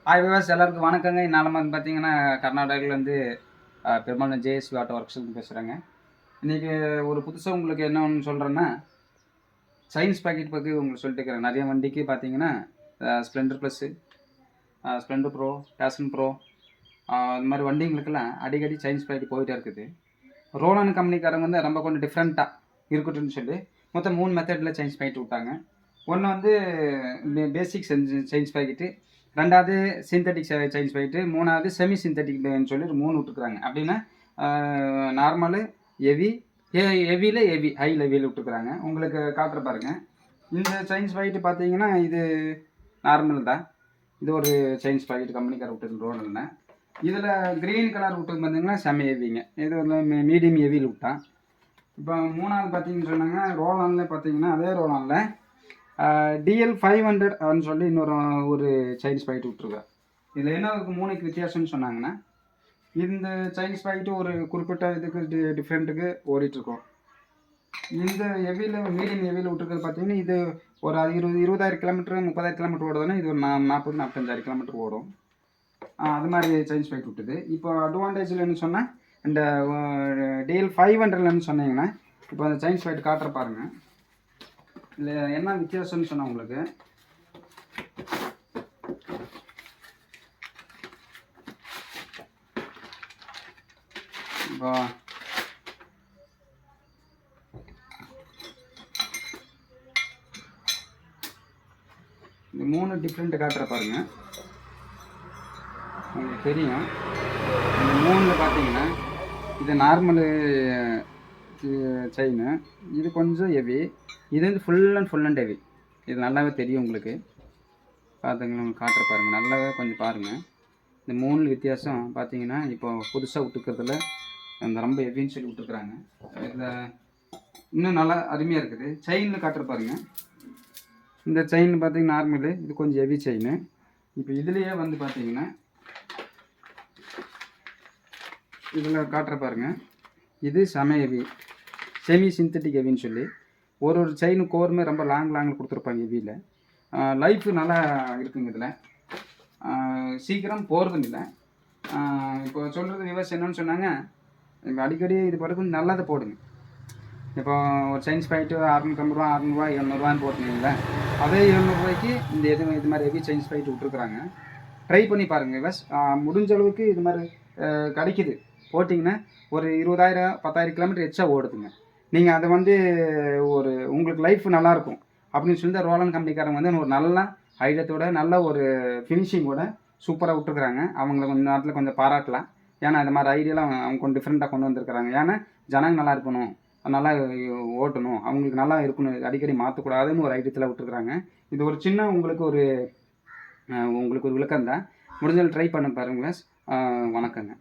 Hi விவாஸ் எல்லாருக்கும் வணக்கங்க. நான் வந்து பார்த்தீங்கன்னா கர்நாடகாவிலேருந்து பெரும்பாலும் ஜேஎஸ்வி ஆட்டோ ஒர்க்ஸ்லேருந்து பேசுகிறேங்க. இன்றைக்கி ஒரு புதுசாக உங்களுக்கு என்ன ஒன்று சொல்கிறேன்னா, சயின்ஸ் பாக்கெட் பற்றி உங்களுக்கு சொல்லிட்டு இருக்கிறேன். நிறைய வண்டிக்கு பார்த்தீங்கன்னா Splendor Plus, Splendor Pro, Passion Pro, இந்த மாதிரி வண்டிங்களுக்கெல்லாம் அடிக்கடி சயின்ஸ் பாக்கெட் போயிட்டே இருக்குது. ரோலான் கம்பெனிக்காரங்க வந்து ரொம்ப கொஞ்சம் டிஃப்ரெண்ட்டாக இருக்கட்டும்னு சொல்லி மொத்தம் 3 மெத்தடில் சயின்ஸ் பாக்கெட் விட்டாங்க. ஒன்று வந்து பேசிக் சயின்ஸ் பாக்கெட்டு, ரெண்டாவது சிந்தட்டிக் சயின்ஸ் பாக்கெட்டு, மூணாவது செமி சிந்தட்டிக்னு சொல்லி 3 விட்டுருக்குறாங்க. அப்படின்னா நார்மலு, ஹெவி, ஹெவியில் ஹெவி, ஹை லெவலில் விட்டுருக்குறாங்க. உங்களுக்கு காட்டுற பாருங்கள். இந்த சயின்ஸ் பாக்கெட்டு பார்த்தீங்கன்னா இது நார்மல் தான். இது ஒரு சயின்ஸ் பாக்கெட் கம்பெனிக்கார விட்டுருக்கு ரோடில். இதில் க்ரீன் கலர் விட்டு பார்த்தீங்கன்னா செம ஹெவிங்க. இது ஒரு மீடியம் ஹெவியில் விட்டான். இப்போ மூணாவது பார்த்தீங்கன்னு சொன்னாங்க ரோலானில் பார்த்தீங்கன்னா அதே ரோலானில் DL 500 அப்படின்னு சொல்லி ஒரு சைனீஸ் பாக்கெட் விட்ருக்கேன். இதில் என்ன இருக்குது 3க்கு வித்தியாசம்னு சொன்னாங்கன்னா, இந்த சைனீஸ் பாக்கெட்டு ஒரு குறிப்பிட்ட இதுக்கு டிஃப்ரெண்ட்டுக்கு ஓடிட்டுருக்கோம். இந்த ஹெவியில் மீடியம் ஹெவியில் விட்டுருக்கிறது பார்த்தீங்கன்னா இது ஒரு 20,000 கிலோமீட்டர் 30,000 கிலோமீட்டர் ஓடுதுன்னா இது ஒரு 40,000-45,000 கிலோமீட்டர் ஓடும். அது மாதிரி சயின்ஸ் பாக்கெட் விட்டுது. இப்போ அட்வான்டேஜில் என்ன சொன்னால் இந்த DL 500ன்னு சொன்னீங்கன்னா இப்போ அந்த சயின்ஸ் பாக்கெட் காட்டுற பாருங்கள். இதில் என்ன வித்தியாசம்னு சொன்னால் உங்களுக்கு இப்போ இந்த 3 டிஃப்ரெண்ட்டு காட்டுற பாருங்கள். உங்களுக்கு தெரியும். இந்த 3ல் பார்த்தீங்கன்னா இது நார்மலு செயினு, இது கொஞ்சம் ஹெவி, இது வந்து ஃபுல் அண்ட் ஹெவி. இது நல்லாவே தெரியும் உங்களுக்கு. பார்த்துங்களா, உங்களுக்கு காட்டுற பாருங்கள். நல்லாவே கொஞ்சம் பாருங்கள். இந்த 3 வித்தியாசம் பார்த்தீங்கன்னா இப்போ புதுசாக விட்டுக்கிறதுல அந்த ரொம்ப ஹெவின்னு சொல்லி விட்டுருக்குறாங்க. இதில் இன்னும் நல்லா அருமையாக இருக்குது. செயினில் காட்டுற பாருங்கள். இந்த செயின் பார்த்தீங்கன்னா நார்மலு, இது கொஞ்சம் ஹெவி செயினு. இப்போ இதுலேயே வந்து பார்த்தீங்கன்னா இதில் காட்டுற பாருங்கள். இது செம ஹெவி, செமி சிந்தட்டிக் ஹெவின்னு சொல்லி ஒரு செயின் கோருமே ரொம்ப லாங்கில் கொடுத்துருப்பாங்க. ஹெவியில் லைஃப் நல்லா இருக்குங்க. இதில் சீக்கிரம் போகிறதும் இல்லை. இப்போ சொல்கிறது விவசாயம் என்னன்னு சொன்னாங்க, இப்போ அடிக்கடி இது படுக்கும் நல்லதை போடுங்க. இப்போ ஒரு சயின்ஸ் பாக்கெட்டு 650 ரூபா 600 ரூபா 700 போட்டுங்களா, அதே 700 ரூபாய்க்கு இந்த இது மாதிரி ஹெவி சயின்ஸ் பாக்கெட் விட்டுருக்குறாங்க. ட்ரை பண்ணி பாருங்கள் விவஸ். முடிஞ்ச அளவுக்கு இது மாதிரி கிடைக்குது போட்டிங்கன்னா ஒரு 20,000 10,000 கிலோமீட்டர் எச்சா ஓடுதுங்க. நீங்கள் அதை வந்து ஒரு உங்களுக்கு லைஃப் நல்லாயிருக்கும் அப்படின்னு சொல்லி ரோலன் கம்பெனிக்காரங்க வந்து ஒரு நல்ல ஐடியத்தோட நல்ல ஒரு ஃபினிஷிங்கோட சூப்பராக விட்டுருக்குறாங்க. அவங்கள கொஞ்சம் நேரத்தில் கொஞ்சம் பாராட்டலாம். ஏன்னா இந்த மாதிரி ஐடியாலாம் அவங்க கொஞ்சம் டிஃப்ரெண்ட்டாக கொண்டு வந்திருக்கிறாங்க. ஏன்னா ஜனங்க நல்லா இருக்கணும், நல்லா ஓட்டணும், அவங்களுக்கு நல்லா இருக்கணும், அடிக்கடி மாற்றக்கூடாதுன்னு ஒரு ஐடியத்தில் விட்டுருக்குறாங்க. இது ஒரு சின்ன உங்களுக்கு ஒரு விளக்கம் தான். முடிஞ்சதில் ட்ரை பண்ண பாருங்க. வணக்கங்க.